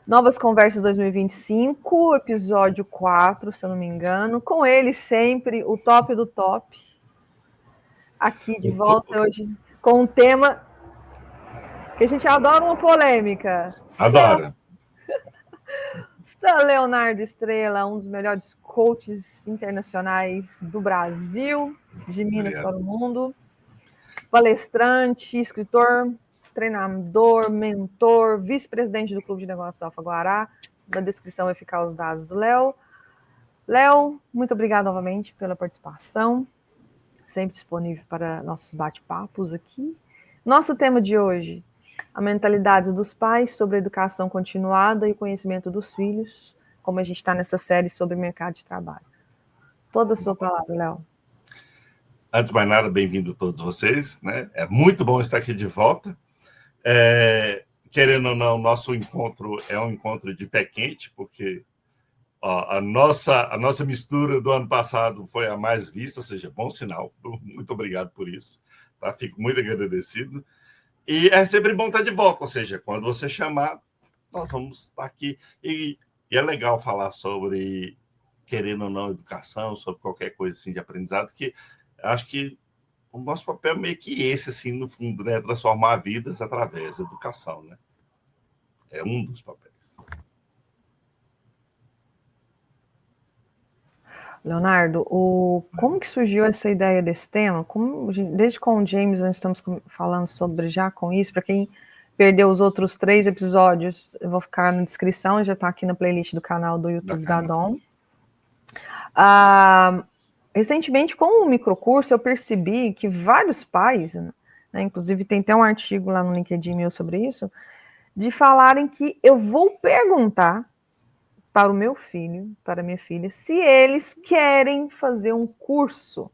Novas Conversas 2025, episódio 4, se eu não me engano. Com ele sempre, o top do top. Aqui de volta hoje com um tema que a gente adora uma polêmica. Adoro. Sir Leonardo Estrela, um dos melhores coaches internacionais do Brasil, de Minas para o mundo. Palestrante, escritor, treinador, mentor, vice-presidente do Clube de Negócios Alfaguará. Na descrição vai ficar os dados do Léo. Léo, muito obrigado novamente pela participação, sempre disponível para nossos bate-papos aqui. Nosso tema de hoje, a mentalidade dos pais sobre a educação continuada e o conhecimento dos filhos, como a gente está nessa série sobre mercado de trabalho. Toda a sua palavra, Léo. Antes de mais nada, bem-vindo a todos vocês, né? É muito bom estar aqui de volta. Querendo ou não, nosso encontro é um encontro de pé quente, porque a nossa mistura do ano passado foi a mais vista, ou seja, bom sinal. Muito obrigado por isso. Tá? Fico muito agradecido. E é sempre bom estar de volta, ou seja, quando você chamar, nós vamos estar aqui. E é legal falar sobre, querendo ou não, educação, sobre qualquer coisa assim de aprendizado, que acho que o nosso papel é meio que esse, assim, no fundo, né? Transformar vidas através da educação, né? É um dos papéis. Leonardo, como que surgiu essa ideia desse tema? Desde com o James nós estamos falando sobre já com isso, para quem perdeu os outros 3 episódios, eu vou ficar na descrição, já está aqui na playlist do canal do YouTube da Dom. Recentemente, com o microcurso, eu percebi que vários pais, né, inclusive tem até um artigo lá no LinkedIn meu sobre isso, de falarem que eu vou perguntar para o meu filho, para a minha filha, se eles querem fazer um curso.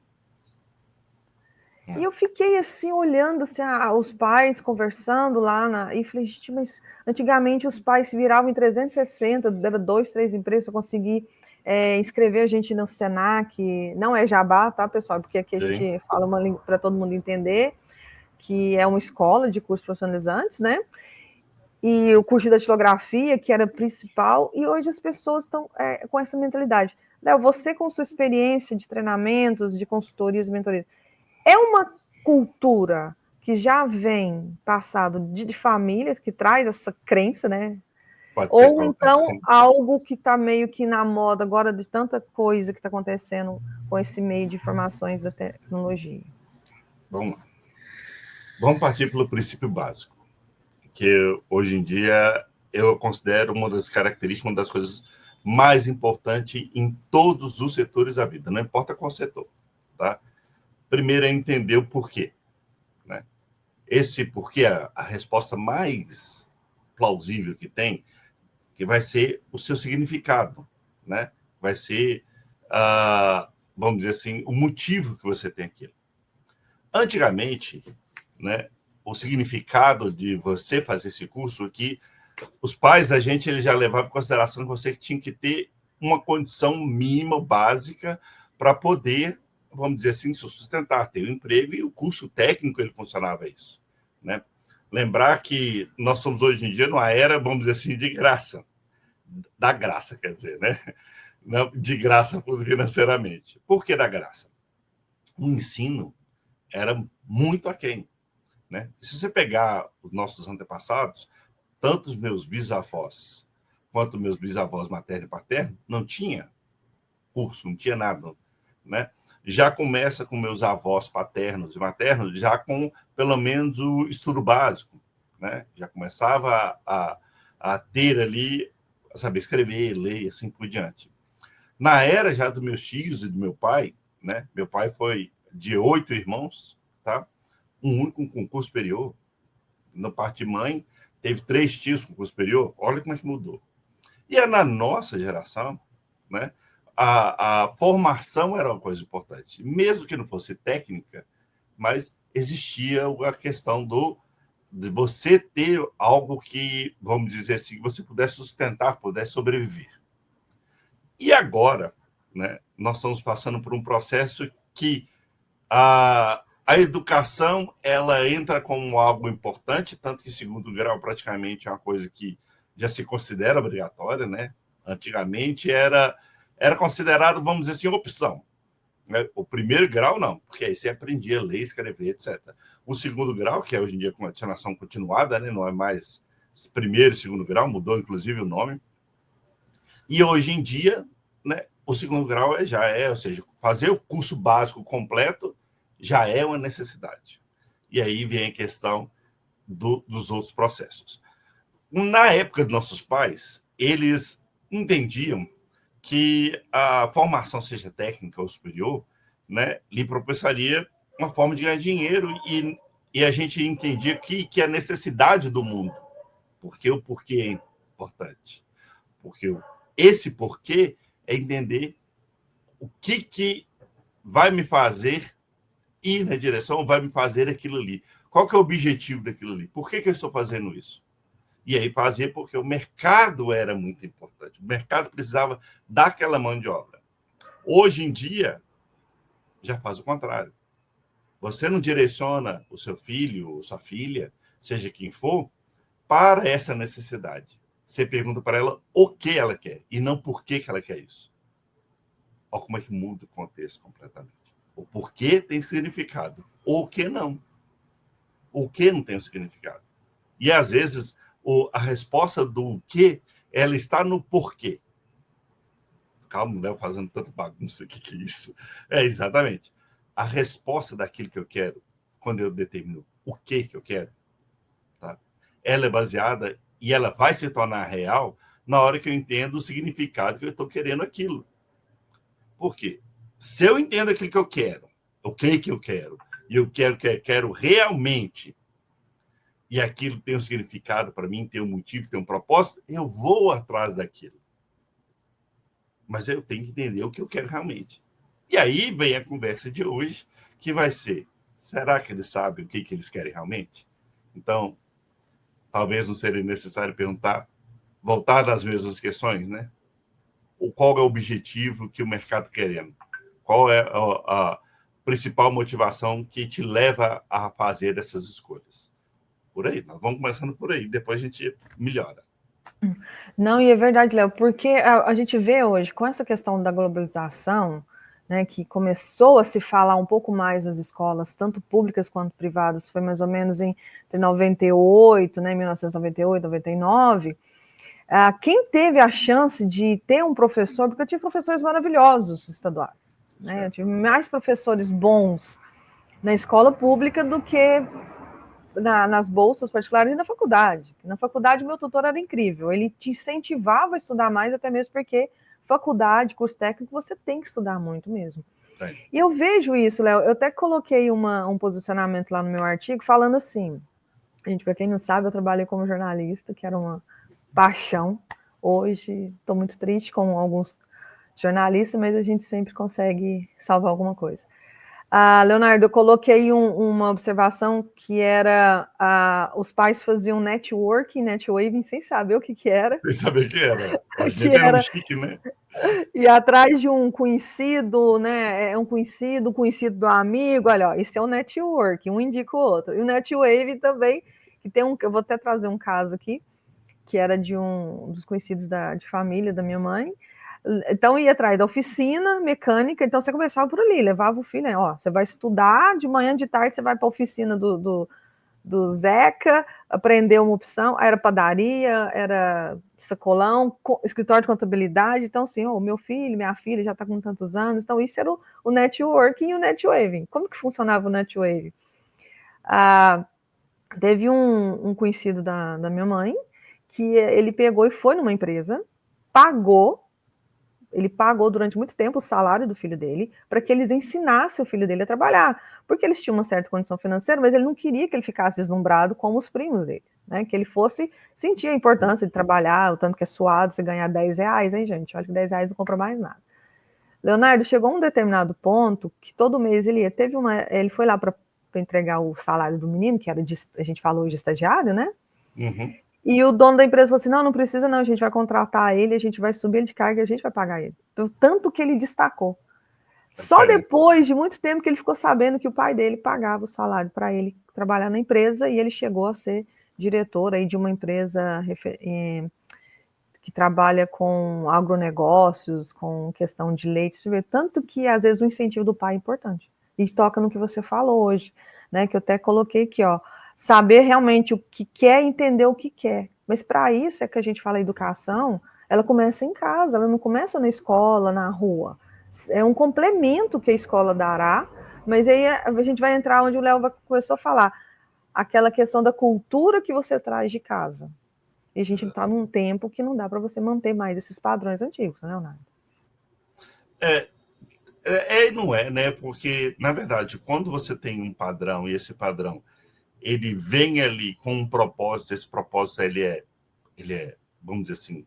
E eu fiquei assim, olhando assim, os pais conversando lá, e falei, gente, mas antigamente os pais se viravam em 360, dava 2, 3 empresas para conseguir inscrever a gente no Senac. Não é jabá, tá, pessoal? Porque aqui a gente fala uma língua para todo mundo entender, que é uma escola de cursos profissionalizantes, né? E o curso de datilografia, que era principal, e hoje as pessoas estão com essa mentalidade. Léo, você com sua experiência de treinamentos, de consultorias e mentorias, é uma cultura que já vem passado de família, que traz essa crença, né? Ou então algo que está meio que na moda agora de tanta coisa que está acontecendo com esse meio de informações da tecnologia? Vamos lá. Vamos partir pelo princípio básico, que hoje em dia eu considero uma das características, uma das coisas mais importantes em todos os setores da vida, não importa qual setor, tá? Primeiro é entender o porquê, né? Esse porquê, a resposta mais plausível que tem, que vai ser o seu significado, né? Vai ser, vamos dizer assim, o motivo que você tem aquilo. Antigamente, né, o significado de você fazer esse curso aqui, os pais da gente eles já levavam em consideração que você tinha que ter uma condição mínima, básica, para poder, vamos dizer assim, se sustentar, ter um emprego, e o curso técnico ele funcionava isso, né? Lembrar que nós somos hoje em dia numa era, vamos dizer assim, de graça. Da graça, quer dizer, né? Não de graça financeiramente. Por que da graça? O ensino era muito aquém, né? Se você pegar os nossos antepassados, tanto os meus bisavós quanto meus bisavós materno e paterno, não tinha curso, não tinha nada, né? Já começa com meus avós paternos e maternos, já com pelo menos o estudo básico, né? Já começava a ter ali, a saber escrever, ler e assim por diante. Na era já dos meus tios e do meu pai, né? Meu pai foi de 8 irmãos, tá? Um único com concurso superior. Na parte de mãe, teve 3 tios com curso superior. Olha como é que mudou. E é na nossa geração, né? A formação era uma coisa importante. Mesmo que não fosse técnica, mas existia a questão de você ter algo que, vamos dizer assim, você pudesse sustentar, pudesse sobreviver. E agora, né, nós estamos passando por um processo que a educação ela entra como algo importante, tanto que segundo grau praticamente é uma coisa que já se considera obrigatória, né? Antigamente era considerado, vamos dizer assim, opção. Né? O primeiro grau, não, porque aí você aprendia a ler, escrever, etc. O segundo grau, que é hoje em dia com a ensinação continuada, né? Não é mais primeiro e segundo grau, mudou inclusive o nome. E hoje em dia, né, o segundo grau ou seja, fazer o curso básico completo já é uma necessidade. E aí vem a questão dos outros processos. Na época dos nossos pais, eles entendiam que a formação, seja técnica ou superior, né, lhe proporcionaria uma forma de ganhar dinheiro e a gente entendia que a necessidade do mundo, porque o porquê é importante. Porque esse porquê é entender o que vai me fazer ir na direção, vai me fazer aquilo ali. Qual que é o objetivo daquilo ali? Por que eu estou fazendo isso? E aí fazia porque o mercado era muito importante. O mercado precisava daquela mão de obra. Hoje em dia, já faz o contrário. Você não direciona o seu filho ou sua filha, seja quem for, para essa necessidade. Você pergunta para ela o que ela quer e não por que ela quer isso. Olha como é que muda o contexto completamente. O porquê tem significado, o que não. O que não tem significado. E às vezes a resposta do que ela está no porquê. Calma, Léo, fazendo tanta bagunça aqui que isso. É exatamente. A resposta daquilo que eu quero, quando eu determino o que eu quero, tá? Ela é baseada e ela vai se tornar real na hora que eu entendo o significado que eu estou querendo aquilo. Por quê? Se eu entendo aquilo que eu quero, o que eu quero, e eu quero realmente, e aquilo tem um significado para mim, tem um motivo, tem um propósito, eu vou atrás daquilo. Mas eu tenho que entender o que eu quero realmente. E aí vem a conversa de hoje, que vai ser, será que eles sabem o que eles querem realmente? Então, talvez não seria necessário perguntar, voltar às mesmas questões, né? Qual é o objetivo que o mercado querendo? Qual é a principal motivação que te leva a fazer essas escolhas? Por aí, nós vamos começando por aí, depois a gente melhora. Não, e é verdade, Léo, porque a gente vê hoje, com essa questão da globalização, né, que começou a se falar um pouco mais nas escolas, tanto públicas quanto privadas, foi mais ou menos entre 98, né, 1998, 99, quem teve a chance de ter um professor, porque eu tive professores maravilhosos estaduais, né, eu tive mais professores bons na escola pública do que nas bolsas particulares e na faculdade. Na faculdade, meu tutor era incrível. Ele te incentivava a estudar mais, até mesmo porque faculdade, curso técnico, você tem que estudar muito mesmo. É. E eu vejo isso, Léo. Eu até coloquei um posicionamento lá no meu artigo falando assim, gente, para quem não sabe, eu trabalhei como jornalista, que era uma paixão. Hoje estou muito triste com alguns jornalistas, mas a gente sempre consegue salvar alguma coisa. Leonardo, eu coloquei uma observação que era os pais faziam networking, netwaving, sem saber o que era. Sem saber o que era. Hoje era um chique, né? E atrás de um conhecido, né? É um conhecido do amigo. Olha, ó, esse é o network, um indica o outro. E o netwave também, que tem eu vou até trazer um caso aqui, que era de um dos conhecidos de família da minha mãe. Então, ia atrás da oficina mecânica, então você começava por ali, levava o filho, ó, você vai estudar, de manhã, de tarde, você vai para a oficina do Zeca, aprender uma opção, era padaria, era sacolão, escritório de contabilidade, então assim, ó, meu filho, minha filha já está com tantos anos, então isso era o networking e o netwaving. Como que funcionava o netwaving? Teve um conhecido da minha mãe, que ele pegou e foi numa empresa, ele pagou durante muito tempo o salário do filho dele para que eles ensinassem o filho dele a trabalhar, porque eles tinham uma certa condição financeira, mas ele não queria que ele ficasse deslumbrado como os primos dele, né? Que ele fosse sentir a importância de trabalhar, o tanto que é suado você ganhar R$10, hein, gente? Eu acho que R$10 não compra mais nada. Leonardo, chegou a um determinado ponto que todo mês ele ia, ele foi lá para entregar o salário do menino, que era a gente falou de estagiário, né? Uhum. E o dono da empresa falou assim, não precisa não, a gente vai contratar ele, a gente vai subir ele de carga e a gente vai pagar ele. Pelo tanto que ele destacou. Só depois de muito tempo que ele ficou sabendo que o pai dele pagava o salário para ele trabalhar na empresa e ele chegou a ser diretor aí de uma empresa que trabalha com agronegócios, com questão de leite, você vê, tanto que às vezes o incentivo do pai é importante. E toca no que você falou hoje, né? Que eu até coloquei aqui, ó, saber realmente o que quer, entender o que quer. Mas para isso é que a gente fala educação, ela começa em casa, ela não começa na escola, na rua. É um complemento que a escola dará, mas aí a gente vai entrar onde o Léo começou a falar, aquela questão da cultura que você traz de casa. E a gente está num tempo que não dá para você manter mais esses padrões antigos, né, Leonardo? E não é, né? Porque, na verdade, quando você tem um padrão e esse padrão ele vem ali com um propósito, esse propósito ele é, vamos dizer assim,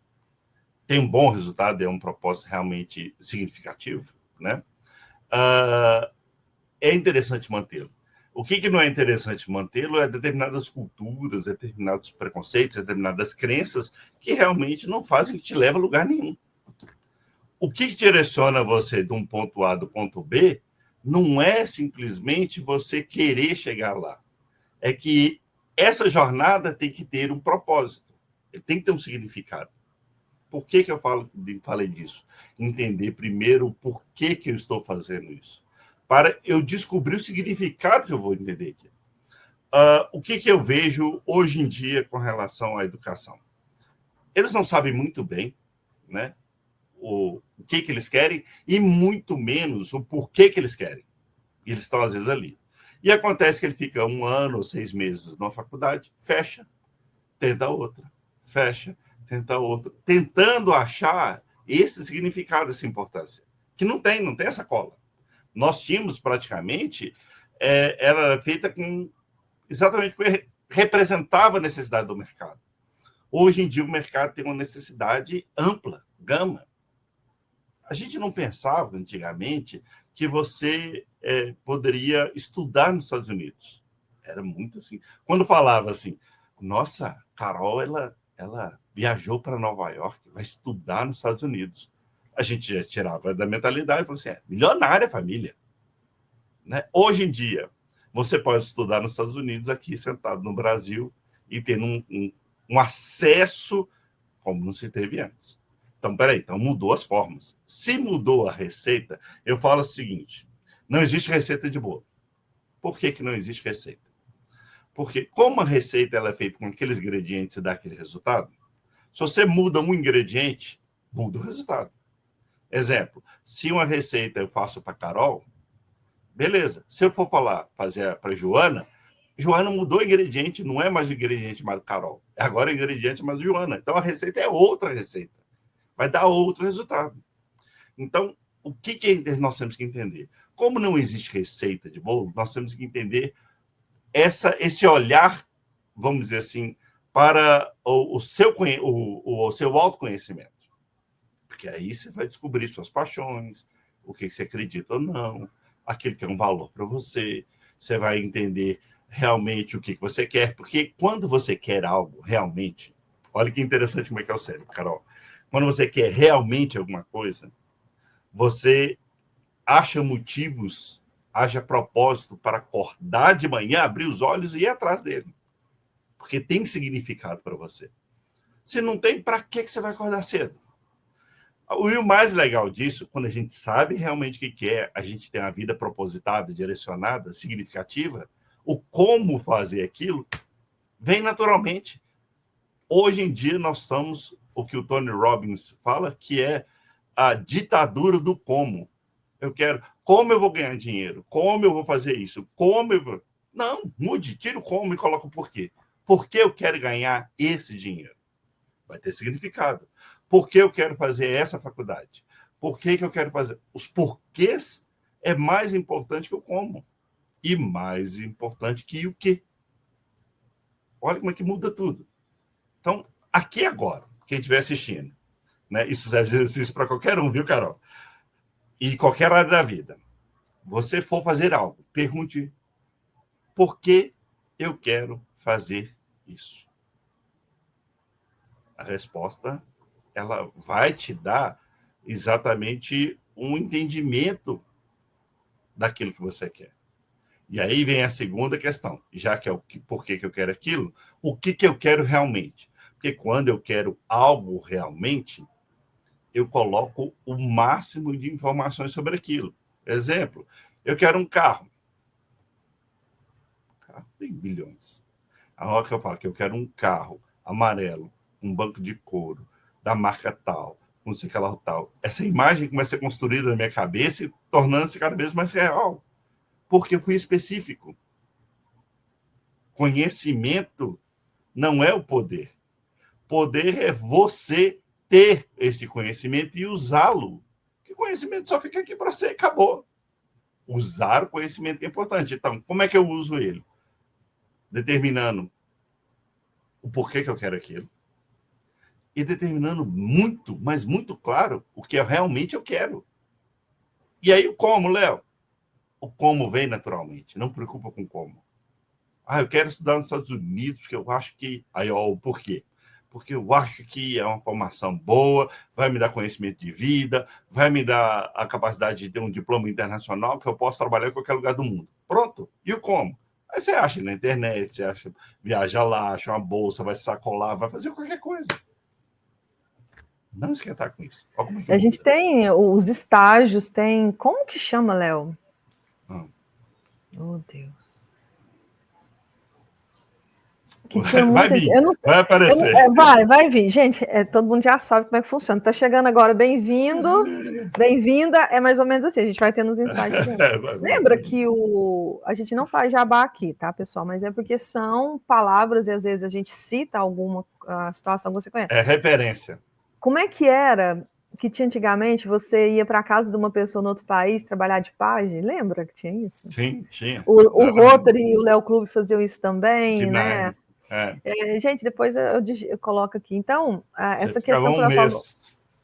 tem um bom resultado, é um propósito realmente significativo, né? Uh, é interessante mantê-lo. O que não é interessante mantê-lo é determinadas culturas, determinados preconceitos, determinadas crenças que realmente não fazem que te leve a lugar nenhum. O que direciona você de um ponto A do ponto B não é simplesmente você querer chegar lá. É que essa jornada tem que ter um propósito, tem que ter um significado. Por que eu falei disso? Entender primeiro o porquê que eu estou fazendo isso. Para eu descobrir o significado que eu vou entender aqui. O que eu vejo hoje em dia com relação à educação? Eles não sabem muito bem, né, o que eles querem e muito menos o porquê que eles querem. E eles estão, às vezes, ali. E acontece que ele fica 1 ano ou 6 meses na faculdade, fecha, tenta outra, fecha, tenta outra, tentando achar esse significado, essa importância, que não tem essa cola. Nós tínhamos praticamente, era feita com exatamente porque representava a necessidade do mercado. Hoje em dia o mercado tem uma necessidade ampla, gama. A gente não pensava antigamente que você poderia estudar nos Estados Unidos. Era muito assim. Quando falava assim, nossa, Carol, ela viajou para Nova York, vai estudar nos Estados Unidos. A gente já tirava da mentalidade e falou assim, milionária a família. Né? Hoje em dia, você pode estudar nos Estados Unidos, aqui sentado no Brasil, e ter um acesso como não se teve antes. Então, peraí, então mudou as formas. Se mudou a receita, eu falo o seguinte, não existe receita de bolo. Por que não existe receita? Porque como a receita ela é feita com aqueles ingredientes e dá aquele resultado, se você muda um ingrediente, muda o resultado. Exemplo, se uma receita eu faço para Carol, beleza. Se eu for fazer para Joana, Joana mudou o ingrediente, não é mais o ingrediente chamado Carol. Agora é o ingrediente chamado Joana. Então a receita é outra receita. Vai dar outro resultado. Então, o que nós temos que entender? Como não existe receita de bolo, nós temos que entender esse olhar, vamos dizer assim, para o seu autoconhecimento. Porque aí você vai descobrir suas paixões, o que você acredita ou não, aquilo que é um valor para você. Você vai entender realmente o que você quer, porque quando você quer algo realmente, olha que interessante como é que é o cérebro, Carol. Quando você quer realmente alguma coisa, você acha motivos, haja propósito para acordar de manhã, abrir os olhos e ir atrás dele. Porque tem significado para você. Se não tem, para que você vai acordar cedo? E o mais legal disso, quando a gente sabe realmente o que quer, a gente tem uma vida propositada, direcionada, significativa, o como fazer aquilo vem naturalmente. Hoje em dia nós estamos, o que o Tony Robbins fala, que é a ditadura do como. Eu quero, como eu vou ganhar dinheiro? Como eu vou fazer isso? Como eu vou... Não, mude, tira o como e coloca o porquê. Por que eu quero ganhar esse dinheiro? Vai ter significado. Por que eu quero fazer essa faculdade? Por que eu quero fazer? Os porquês é mais importante que o como. E mais importante que o quê. Olha como é que muda tudo. Então, aqui agora, quem estiver assistindo, né? Isso serve de exercício para qualquer um, viu, Carol? E qualquer área da vida. Você for fazer algo, pergunte por que eu quero fazer isso. A resposta ela vai te dar exatamente um entendimento daquilo que você quer. E aí vem a segunda questão, já que é o por que eu quero aquilo, o que eu quero realmente? Porque quando eu quero algo realmente, eu coloco o máximo de informações sobre aquilo. Exemplo, eu quero um carro. O carro tem bilhões. A hora que eu falo que eu quero um carro amarelo, um banco de couro, da marca tal, não sei o que lá tal, essa imagem começa a ser construída na minha cabeça e tornando-se cada vez mais real. Porque eu fui específico. Conhecimento não é o poder. Poder é você ter esse conhecimento e usá-lo. Porque conhecimento só fica aqui para você, acabou. Usar o conhecimento é importante. Então, como é que eu uso ele? Determinando o porquê que eu quero aquilo e determinando muito, mas muito claro, o que eu realmente quero. E aí o como, Léo? O como vem naturalmente, não preocupa com como. Eu quero estudar nos Estados Unidos, porque eu acho que... Aí, ó, o porquê? Porque eu acho que é uma formação boa, vai me dar conhecimento de vida, vai me dar a capacidade de ter um diploma internacional que eu posso trabalhar em qualquer lugar do mundo. Pronto. E o como? Aí você acha na internet, você acha, viaja lá, acha uma bolsa, vai se sacolar, vai fazer qualquer coisa. Não esquentar com isso. Olha como é que A gente tem os estágios, tem... Como que chama, Léo? Oh, Deus. Que tinha vai muita... vir, eu não sei, vai aparecer. Vai vir. Gente, todo mundo já sabe como é que funciona. Tá chegando agora, bem-vindo, bem-vinda. É mais ou menos assim, a gente vai tendo os insights. Lembra que a gente não faz jabá aqui, tá, pessoal? Mas é porque são palavras e às vezes a gente cita alguma situação que você conhece. É referência. Como é que era que tinha antigamente, você ia para casa de uma pessoa no outro país trabalhar de pajem? Lembra que tinha isso? Sim, tinha. O Rotary e o Léo Clube faziam isso também, demais, né? Gente, depois eu coloco aqui. Então, essa questão que ela falou...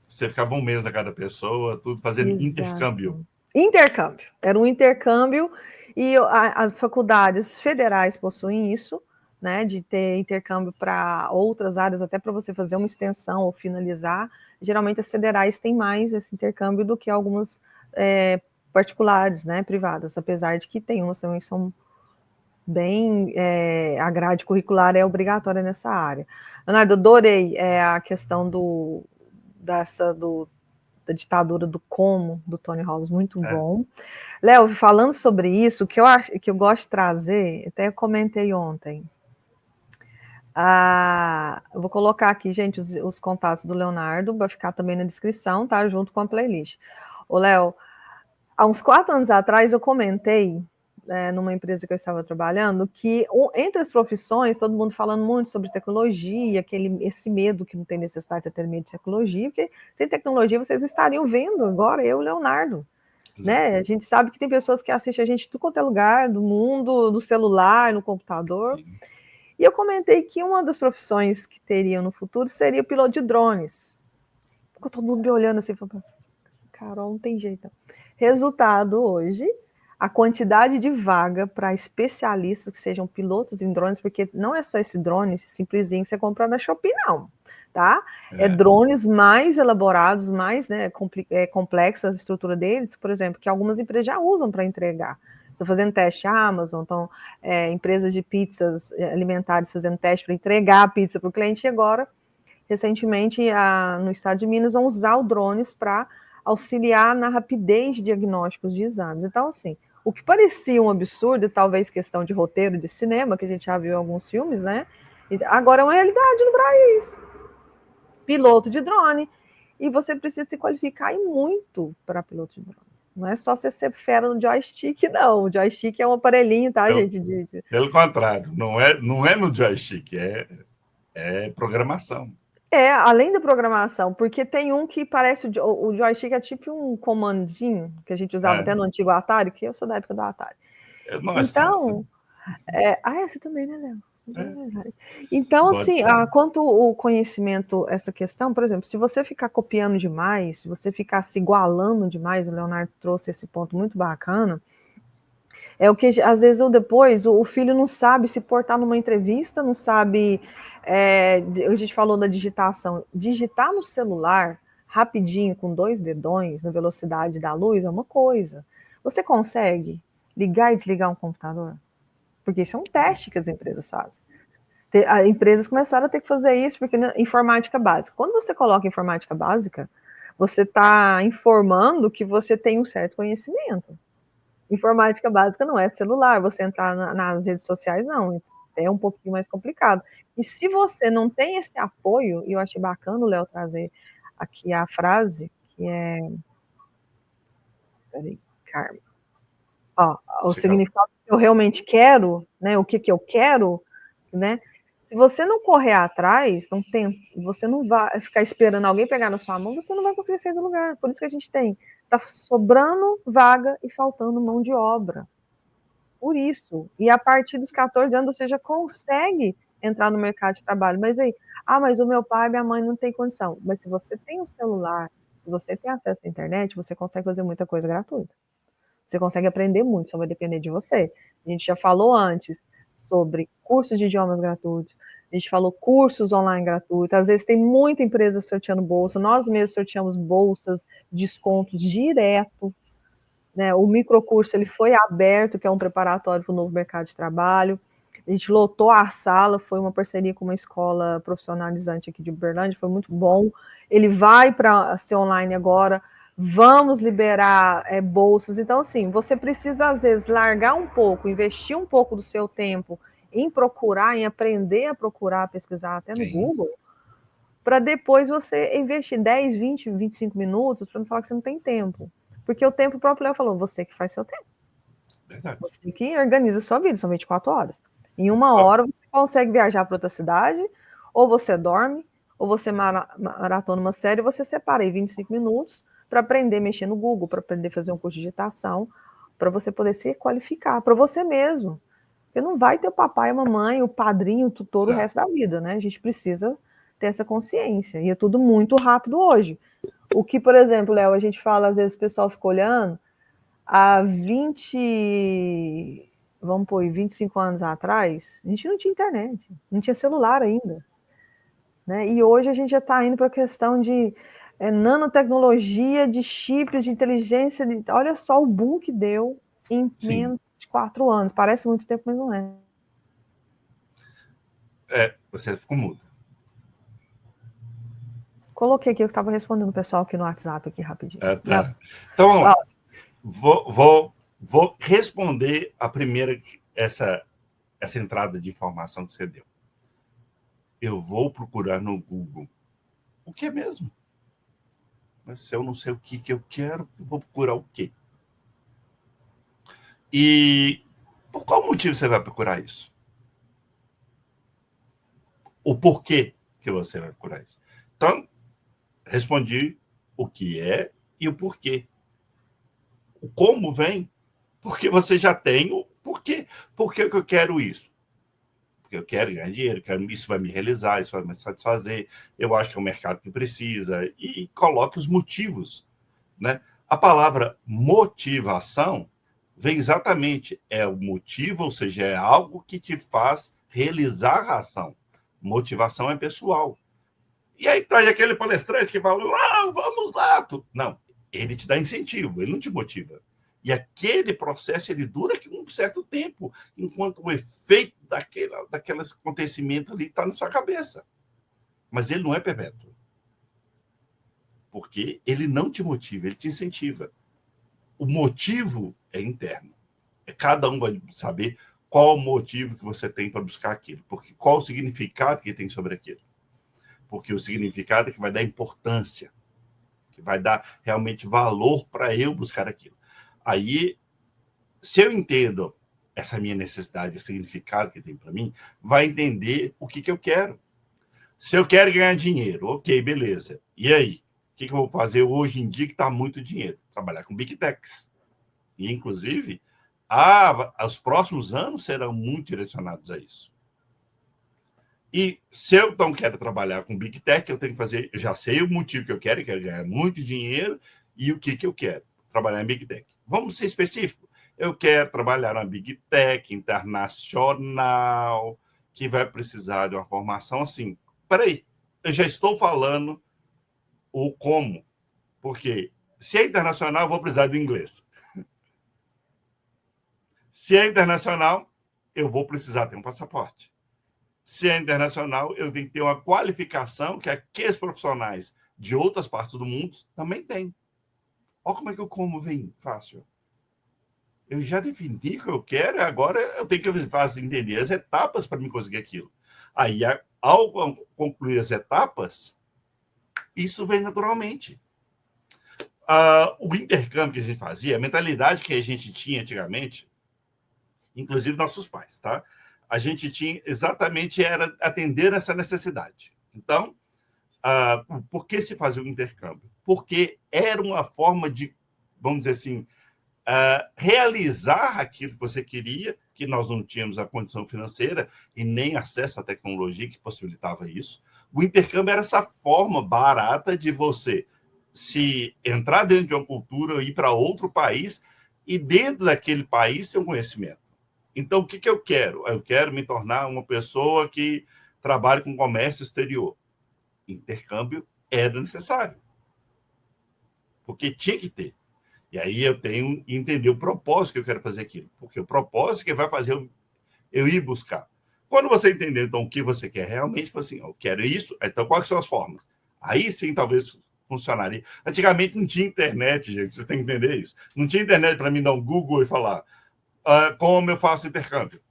Você ficava um mês a cada pessoa, tudo fazendo intercâmbio. Intercâmbio. Era um intercâmbio e as faculdades federais possuem isso, né, de ter intercâmbio para outras áreas, até para você fazer uma extensão ou finalizar. Geralmente as federais têm mais esse intercâmbio do que algumas particulares, né, privadas, apesar de que tem umas também que são bem... a grade curricular é obrigatória nessa área. Leonardo, adorei a questão da ditadura do como, do Tony Robbins, muito bom. Léo, falando sobre isso, que eu gosto de trazer, até comentei ontem, eu vou colocar aqui, gente, os contatos do Leonardo, vai ficar também na descrição, tá? Junto com a playlist. Ô, Léo, há uns 4 anos atrás eu comentei, numa empresa que eu estava trabalhando, que entre as profissões, todo mundo falando muito sobre tecnologia, esse medo que não tem necessidade de ter medo de tecnologia, porque sem tecnologia vocês estariam vendo agora, eu e o Leonardo. Né? A gente sabe que tem pessoas que assistem a gente de tudo quanto é lugar, do mundo, do celular, no computador. Sim. E eu comentei que uma das profissões que teriam no futuro seria o piloto de drones. Ficou todo mundo me olhando assim, falando, Carol, não tem jeito. Resultado hoje, a quantidade de vaga para especialistas que sejam pilotos em drones, porque não é só esse drone, esse simplesinho que você compra na Shopee, não. Tá? Drones mais elaborados, mais, né, complexas a estrutura deles, por exemplo, que algumas empresas já usam para entregar. Estão fazendo teste Amazon, estão empresas de pizzas alimentares fazendo teste para entregar a pizza para o cliente, e agora, recentemente, no estado de Minas, vão usar os drones para auxiliar na rapidez de diagnósticos de exames. Então, assim, o que parecia um absurdo, talvez questão de roteiro de cinema, que a gente já viu em alguns filmes, né? Agora é uma realidade no país. Piloto de drone, e você precisa se qualificar e muito para piloto de drone. Não é só você ser fera no joystick, não. O joystick é um aparelhinho, tá, gente? Pelo contrário, não é no joystick, é programação. Além da programação, porque tem um que parece... O joystick é tipo um comandinho, que a gente usava até no antigo Atari, que eu sou da época do Atari. Então... você também, né, Léo? Então, assim, quanto o conhecimento, essa questão, por exemplo, se você ficar copiando demais, se você ficar se igualando demais, o Leonardo trouxe esse ponto muito bacana, é o que, às vezes, ou depois, o filho não sabe se portar numa entrevista, não sabe, a gente falou da digitação, digitar no celular, rapidinho, com 2 dedões, na velocidade da luz, é uma coisa. Você consegue ligar e desligar um computador? Porque isso é um teste que as empresas fazem. Empresas começaram a ter que fazer isso, porque informática básica. Quando você coloca informática básica, você está informando que você tem um certo conhecimento. Informática básica não é celular, você entrar nas redes sociais, não. É um pouquinho mais complicado. E se você não tem esse apoio, e eu achei bacana o Léo trazer aqui a frase, que é... Peraí, Carmen. Ó, o significado que eu realmente quero, né? O que eu quero, né? Se você não correr atrás, você não vai ficar esperando alguém pegar na sua mão, você não vai conseguir sair do lugar. Por isso que a gente tá sobrando vaga e faltando mão de obra. Por isso. E a partir dos 14 anos você já consegue entrar no mercado de trabalho. Mas aí, mas o meu pai e minha mãe não tem condição. Mas se você tem um celular, se você tem acesso à internet, você consegue fazer muita coisa gratuita. Você consegue aprender muito, só vai depender de você. A gente já falou antes sobre cursos de idiomas gratuitos, a gente falou cursos online gratuitos, às vezes tem muita empresa sorteando bolsa, nós mesmos sorteamos bolsas, descontos direto, né? O microcurso ele foi aberto, que é um preparatório para o novo mercado de trabalho, a gente lotou a sala, foi uma parceria com uma escola profissionalizante aqui de Uberlândia, foi muito bom, ele vai para ser online agora, vamos liberar bolsas. Então, assim, você precisa, às vezes, largar um pouco, investir um pouco do seu tempo em procurar, em aprender a procurar, a pesquisar até no Google, para depois você investir 10, 20, 25 minutos, para não falar que você não tem tempo. Porque o tempo, o próprio Léo falou, você que faz seu tempo. Verdade. Você que organiza a sua vida, são 24 horas. Em 1 hora você consegue viajar para outra cidade, ou você dorme, ou você maratona uma série, você separa aí 25 minutos para aprender a mexer no Google, para aprender a fazer um curso de digitação, para você poder se qualificar, para você mesmo. Porque não vai ter o papai, a mamãe, o padrinho, o tutor o resto da vida, né? A gente precisa ter essa consciência. E é tudo muito rápido hoje. O que, por exemplo, Léo, a gente fala, às vezes o pessoal fica olhando, há 25 anos atrás, a gente não tinha internet, não tinha celular ainda. Né? E hoje a gente já está indo para a questão de nanotecnologia, de chips, de inteligência. Olha só o boom que deu em menos de 4 anos. Parece muito tempo, mas não é. Você ficou mudo. Coloquei aqui, eu estava respondendo o pessoal aqui no WhatsApp, aqui rapidinho. Tá. Então, vamos lá. Vou responder a primeira, essa entrada de informação que você deu. Eu vou procurar no Google. O que é mesmo? Mas se eu não sei o que eu quero, eu vou procurar o quê? E por qual motivo você vai procurar isso? O porquê que você vai procurar isso? Então, respondi o que é e o porquê. O como vem, porque você já tem o porquê. Por que eu quero isso? Porque eu quero ganhar dinheiro, isso vai me realizar, isso vai me satisfazer, eu acho que é um mercado que precisa, e coloque os motivos. Né? A palavra motivação vem exatamente, é o motivo, ou seja, é algo que te faz realizar a ação. Motivação é pessoal. E aí traz aquele palestrante que fala, vamos lá. Não, ele te dá incentivo, ele não te motiva. E aquele processo ele dura um certo tempo, enquanto o efeito daquele acontecimento ali está na sua cabeça. Mas ele não é perpétuo. Porque ele não te motiva, ele te incentiva. O motivo é interno. Cada um vai saber qual o motivo que você tem para buscar aquilo. Porque qual o significado que tem sobre aquilo. Porque o significado é que vai dar importância, que vai dar realmente valor para eu buscar aquilo. Aí, se eu entendo essa minha necessidade, esse significado que tem para mim, vai entender o que eu quero. Se eu quero ganhar dinheiro, ok, beleza. E aí? O que eu vou fazer hoje em dia que está muito dinheiro? Trabalhar com Big Techs. E, inclusive, os próximos anos serão muito direcionados a isso. E se eu não quero trabalhar com Big Tech, eu tenho que fazer, eu já sei o motivo que eu quero ganhar muito dinheiro e o que eu quero, trabalhar em Big Tech. Vamos ser específico. Eu quero trabalhar na Big Tech internacional, que vai precisar de uma formação assim. Peraí, eu já estou falando o como, porque se é internacional, eu vou precisar do inglês. Se é internacional, eu vou precisar ter um passaporte. Se é internacional, eu tenho que ter uma qualificação que aqueles profissionais de outras partes do mundo também têm. Olha como é que eu como bem fácil. Eu já defini o que eu quero, agora eu tenho que entender as etapas para me conseguir aquilo. Aí, ao concluir as etapas, isso vem naturalmente. O intercâmbio que a gente fazia, a mentalidade que a gente tinha antigamente, inclusive nossos pais, tá? A gente tinha exatamente era atender essa necessidade. Então, por que se fazia o intercâmbio? Porque era uma forma de, vamos dizer assim, realizar aquilo que você queria, que nós não tínhamos a condição financeira e nem acesso à tecnologia que possibilitava isso. O intercâmbio era essa forma barata de você se entrar dentro de uma cultura, ir para outro país e dentro daquele país ter um conhecimento. Então, o que eu quero? Eu quero me tornar uma pessoa que trabalhe com comércio exterior. Intercâmbio era necessário, porque tinha que ter. E aí eu tenho que entender o propósito que eu quero fazer aquilo, porque o propósito que vai fazer eu ir buscar. Quando você entender, então, o que você quer realmente, assim, eu quero isso, então quais são as formas? Aí sim, talvez funcionaria. Antigamente não tinha internet, gente, vocês têm que entender isso. Não tinha internet para mim dar um Google e falar como eu faço intercâmbio.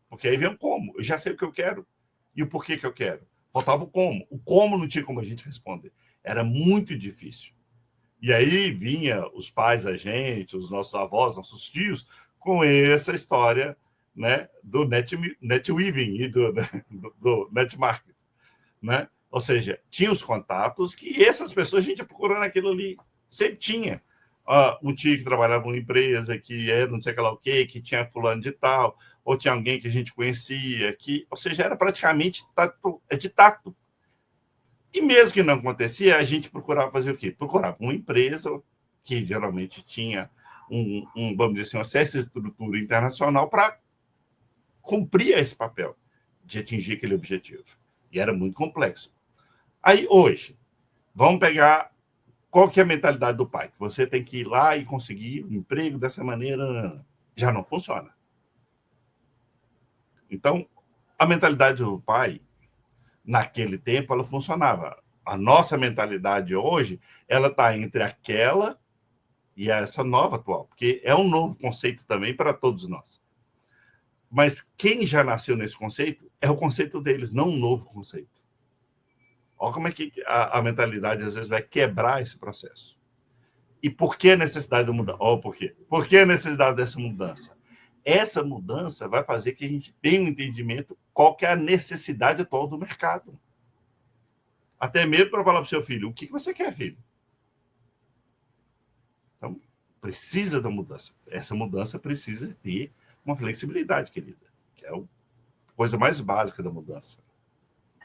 Porque aí vem o como. Eu já sei o que eu quero e o porquê que eu quero. Faltava o como. O como não tinha como a gente responder. Era muito difícil. E aí vinha os pais da gente, os nossos avós, nossos tios, com essa história, né, do netweaving e do netmarketing, né? Ou seja, tinha os contatos que essas pessoas, a gente ia procurando aquilo ali, sempre tinha. Um tio que trabalhava numa empresa, que era não sei o quê, que tinha fulano de tal, ou tinha alguém que a gente conhecia, ou seja, era praticamente de tato. E mesmo que não acontecia, a gente procurava fazer o quê? Procurava uma empresa que geralmente tinha vamos dizer assim, acesso à estrutura internacional para cumprir esse papel de atingir aquele objetivo. E era muito complexo. Aí, hoje, vamos pegar qual que é a mentalidade do pai? Que você tem que ir lá e conseguir um emprego dessa maneira. Já não funciona. Então, a mentalidade do pai, naquele tempo, ela funcionava. A nossa mentalidade hoje, ela está entre aquela e essa nova atual, porque é um novo conceito também para todos nós. Mas quem já nasceu nesse conceito é o conceito deles, não um novo conceito. Olha como é que a mentalidade às vezes vai quebrar esse processo. E por que a necessidade de mudar? Olha por quê. Por que a necessidade dessa mudança? Essa mudança vai fazer que a gente tenha um entendimento qual que é a necessidade atual do mercado. Até mesmo para falar para o seu filho, o que você quer, filho? Então, precisa da mudança. Essa mudança precisa ter uma flexibilidade, querida, que é a coisa mais básica da mudança.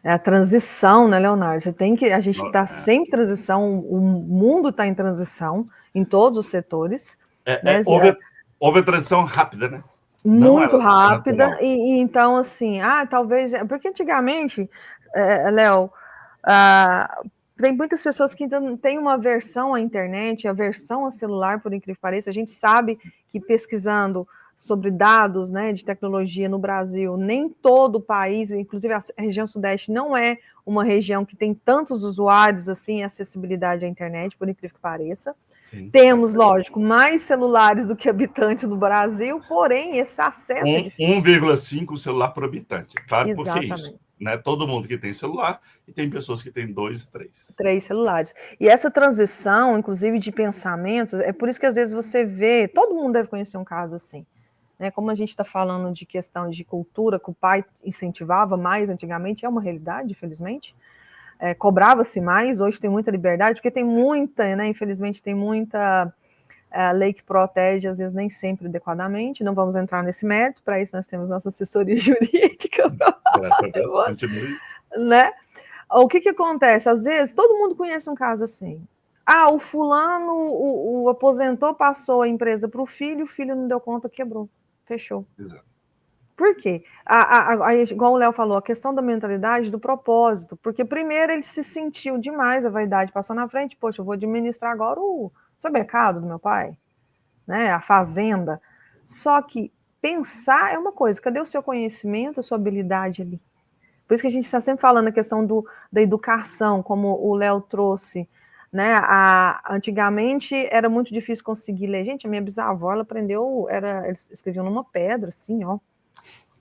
É a transição, né, Leonardo? A gente está sempre em transição, o mundo está em transição em todos os setores. Né? Houve a transição rápida, né? Muito rápida, e então, assim, talvez. Porque antigamente, Léo, tem muitas pessoas que ainda têm uma aversão à internet, aversão ao celular, por incrível que pareça. A gente sabe que pesquisando sobre dados, né, de tecnologia no Brasil, nem todo o país, inclusive a região sudeste, não é uma região que tem tantos usuários assim, acessibilidade à internet, por incrível que pareça. Sim, temos, lógico, mais celulares do que habitantes no Brasil, porém esse acesso é difícil. 1,5 celular por habitante. Claro, porque é isso. Né? Todo mundo que tem celular e tem pessoas que têm 2 e 3. 3 celulares. E essa transição, inclusive de pensamentos, é por isso que às vezes você vê, todo mundo deve conhecer um caso assim. Né? Como a gente está falando de questão de cultura, que o pai incentivava mais antigamente, é uma realidade, infelizmente. Cobrava-se mais, hoje tem muita liberdade, porque tem muita, né? Infelizmente tem muita lei que protege, às vezes nem sempre adequadamente, não vamos entrar nesse mérito, para isso nós temos nossa assessoria jurídica. Graças a Deus, continue. Né? O que acontece? Às vezes, todo mundo conhece um caso assim. O fulano, o aposentou, passou a empresa para o filho não deu conta, quebrou, fechou. Exato. Por quê? Igual o Léo falou, a questão da mentalidade, do propósito, porque primeiro ele se sentiu demais, a vaidade passou na frente, poxa, eu vou administrar agora o supermercado do meu pai, né, a fazenda. Só que pensar é uma coisa, cadê o seu conhecimento, a sua habilidade ali? Por isso que a gente está sempre falando a questão da educação, como o Léo trouxe, né? Antigamente era muito difícil conseguir ler. Gente, a minha bisavó, ela aprendeu, eles escreviam numa pedra, assim, ó,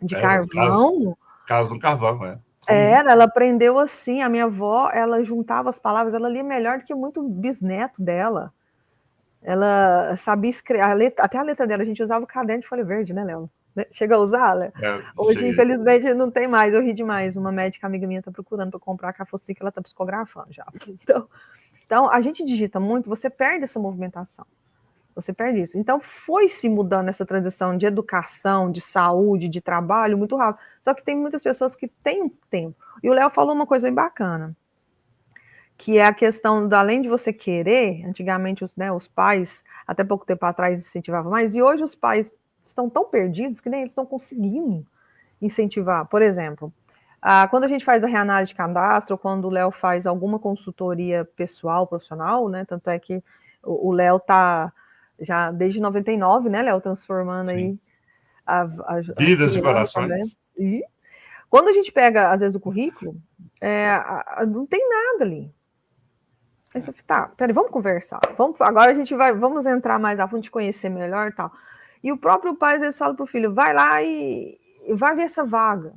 de carvão. Caso no carvão, é. Ela aprendeu assim, a minha avó, ela juntava as palavras, ela lia melhor do que muito bisneto dela. Ela sabia escrever, até a letra dela, a gente usava o caderno de folha verde, né, Léo? Chega a usar, né? Hoje, infelizmente, não tem mais, eu ri demais. Uma médica amiga minha tá procurando para comprar a Cafocica, ela tá psicografando já. Então, a gente digita muito, você perde essa movimentação. Você perde isso. Então, foi se mudando essa transição de educação, de saúde, de trabalho, muito rápido. Só que tem muitas pessoas que têm tempo. E o Léo falou uma coisa bem bacana, que é a questão, além de você querer, antigamente os pais, até pouco tempo atrás, incentivavam mais, e hoje os pais estão tão perdidos que nem eles estão conseguindo incentivar. Por exemplo, quando a gente faz a reanálise de cadastro, ou quando o Léo faz alguma consultoria pessoal, profissional, né? Tanto é que o Léo está já desde 99, né, Léo, transformando aí vidas e corações. E quando a gente pega, às vezes, o currículo, não tem nada ali. Aí você tá, peraí, vamos conversar. Agora vamos entrar mais a fundo, te conhecer melhor e tal. E o próprio pai, às vezes, fala pro filho, vai lá e vai ver essa vaga.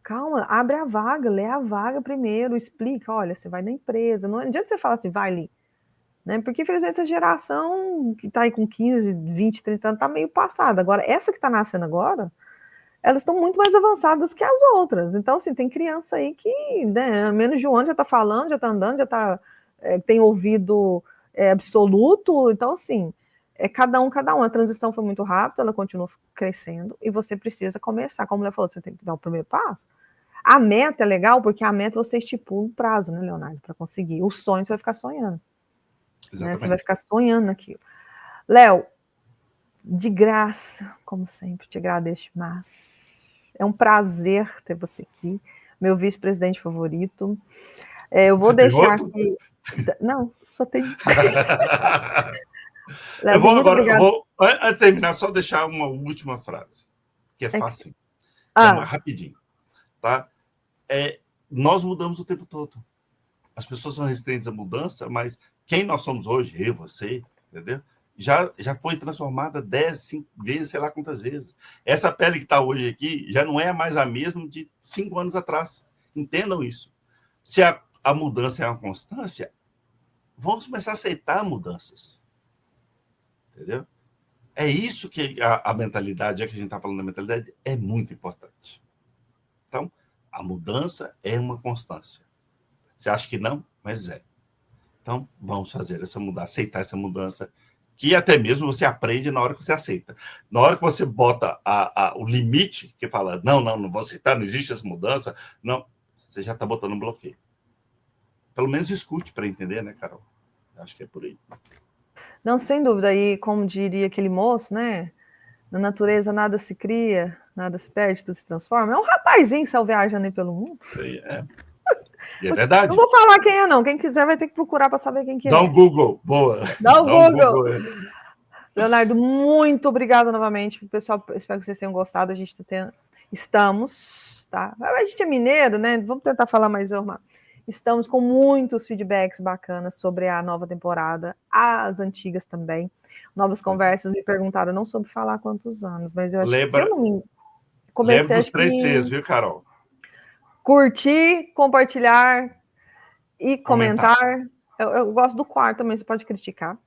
Calma, abre a vaga, lê a vaga primeiro, explica, olha, você vai na empresa, não adianta você falar assim, vai ali. Né? Porque, infelizmente, essa geração que está aí com 15, 20, 30 anos está meio passada. Agora, essa que está nascendo agora, elas estão muito mais avançadas que as outras. Então, assim, tem criança aí que, né, menos de um ano já está falando, já está andando, já tem ouvido absoluto. Então, assim, cada um. A transição foi muito rápida, ela continua crescendo e você precisa começar. Como ela falou, você tem que dar o primeiro passo. A meta é legal porque a meta você estipula um prazo, né, Leonardo, para conseguir. O sonho você vai ficar sonhando. Né? Você vai ficar sonhando naquilo. Léo, de graça, como sempre, te agradeço, mas é um prazer ter você aqui, meu vice-presidente favorito. Eu vou deixar aqui. Não, só tem. Léo, eu vou agora, antes de terminar, só deixar uma última frase, que é fácil, é rapidinho. Tá? Nós mudamos o tempo todo. As pessoas são resistentes à mudança, mas quem nós somos hoje, eu, você, entendeu? Já foi transformada 10, 5 vezes, sei lá quantas vezes. Essa pele que está hoje aqui já não é mais a mesma de 5 anos atrás. Entendam isso. Se a mudança é uma constância, vamos começar a aceitar mudanças. Entendeu? É isso que a mentalidade, já que a gente está falando da mentalidade, é muito importante. Então, a mudança é uma constância. Você acha que não? Mas é. Então, vamos fazer essa mudança, aceitar essa mudança, que até mesmo você aprende na hora que você aceita. Na hora que você bota o limite, que fala, não vou aceitar, não existe essa mudança, não, você já está botando um bloqueio. Pelo menos escute para entender, né, Carol? Acho que é por aí. Não, sem dúvida. E como diria aquele moço, né? Na natureza nada se cria, nada se perde, tudo se transforma. É um rapazinho que saiu viajando aí pelo mundo. E é verdade. Não vou falar quem é, não. Quem quiser vai ter que procurar para saber quem que é. Dá um Google. Boa. Dá um Google. Leonardo, muito obrigada novamente. Pessoal, espero que vocês tenham gostado. A gente estamos, tá? A gente é mineiro, né? Vamos tentar falar mais normal. Estamos com muitos feedbacks bacanas sobre a nova temporada, as antigas também. Novas conversas me perguntaram, não soube falar quantos anos, mas eu acho que eu não me comecei. Lembra dos 3 Cs, viu, Carol? Curtir, compartilhar e comentar. Eu gosto do quarto também, você pode criticar.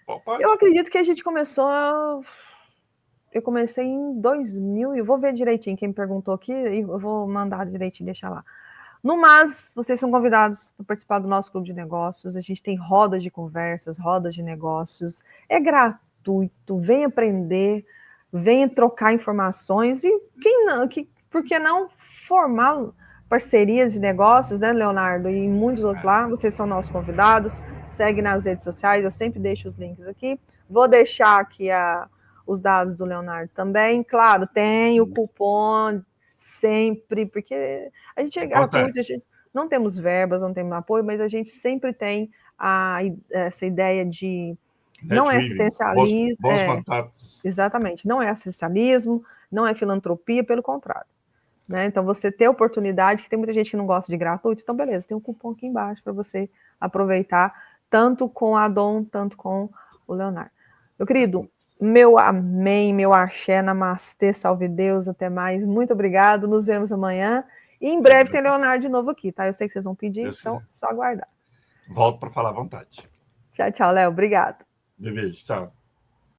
Pode. Eu acredito que a gente começou. Eu comecei em 2000, e eu vou ver direitinho quem me perguntou aqui, e eu vou mandar direitinho, deixar lá. No mais, vocês são convidados para participar do nosso clube de negócios. A gente tem rodas de conversas, rodas de negócios. É gratuito, vem aprender, vem trocar informações e por que não formar parcerias de negócios, né, Leonardo? E muitos outros lá. Vocês são nossos convidados. Segue nas redes sociais, eu sempre deixo os links aqui. Vou deixar aqui os dados do Leonardo também. Claro, tem o cupom sempre, porque a gente é gratuito, a gente não temos verbas, não temos apoio, mas a gente sempre tem essa ideia de Não é assistencialismo. Bons contatos. Exatamente. Não é assistencialismo, não é filantropia, pelo contrário. Né? Então, você ter oportunidade, que tem muita gente que não gosta de gratuito, então beleza, tem um cupom aqui embaixo para você aproveitar, tanto com a Dom, tanto com o Leonardo. Meu querido, meu amém, meu axé, namastê, salve Deus, até mais, muito obrigado, nos vemos amanhã, e em breve tem Leonardo de novo aqui, tá? Eu sei que vocês vão pedir, então só aguardar. Volto para falar à vontade. Tchau, tchau, Léo, obrigado. Beijo, tchau.